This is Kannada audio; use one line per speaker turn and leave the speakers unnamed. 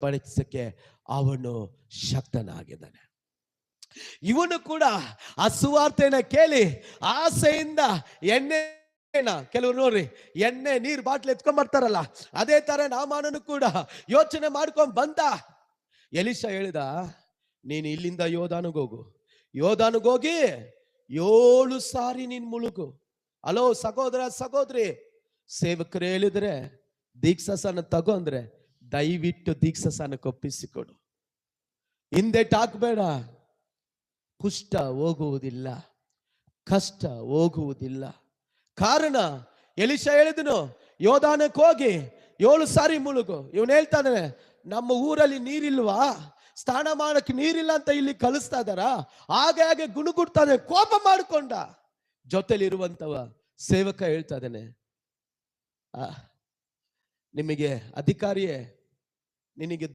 ಪಡಿಸಕ್ಕೆ ಅವನು ಶಕ್ತನಾಗಿದ್ದಾನೆ. ಇವನು ಕೂಡ ಆ ಸುವಾರ್ತೆನ ಕೇಳಿ ಆಸೆಯಿಂದ ಎಣ್ಣೆ, ಕೆಲವರು ನೋಡ್ರಿ ಎಣ್ಣೆ ನೀರ್ ಬಾಟ್ಲಿ ಎತ್ಕೊಂಡ್ ಬರ್ತಾರಲ್ಲ, ಅದೇ ತರ ನಾಮಾನನು ಕೂಡ ಯೋಚನೆ ಮಾಡ್ಕೊಂಡ್ ಬಂದ. ಎಲಿಷಾ ಹೇಳಿದ, ನೀನು ಇಲ್ಲಿಂದ ಯೋಧಾನಿಗೋಗಿ 7 ಸಾರಿ ನೀನ್ ಮುಳುಗು. ಅಲೋ ಸಹೋದರ ಸಹೋದರಿ, ಸೇವಕರು ಹೇಳಿದ್ರೆ ದೀಕ್ಷಾಸನ ತಗೋ ಅಂದ್ರೆ ದಯವಿಟ್ಟು ದೀಕ್ಷಾಸನಕ್ಕೆ ಒಪ್ಪಿಸಿಕೊಡು. ಹಿಂದೆಟಾಕ್ಬೇಡ. ಕುಷ್ಠ ಹೋಗುವುದಿಲ್ಲ, ಕಷ್ಟ ಹೋಗುವುದಿಲ್ಲ. ಕಾರಣ ಎಲಿಷಾ ಹೇಳಿದನು, ಯೋಧಾನಕ್ಕೆ ಹೋಗಿ 7 ಸಾರಿ ಮುಳುಗು. ಇವನು ಹೇಳ್ತಾ ಇದ್ದಾನೆ, ನಮ್ಮ ಊರಲ್ಲಿ ನೀರಿಲ್ವಾ, ಸ್ನಾನ ಮಾಡಕ್ಕೆ ನೀರಿಲ್ಲ ಅಂತ ಇಲ್ಲಿ ಕಳಿಸ್ತಾ ಇದಾರ. ಹಾಗೆ ಗುಣಗುಡ್ತಾನೆ, ಕೋಪ ಮಾಡಿಕೊಂಡ. ಜೊತೆಲಿರುವಂತವ ಸೇವಕ ಹೇಳ್ತಾ ಇದ್ದಾನೆ, ನಿಮಗೆ ಅಧಿಕಾರಿಯೇ, ನಿನಗೆ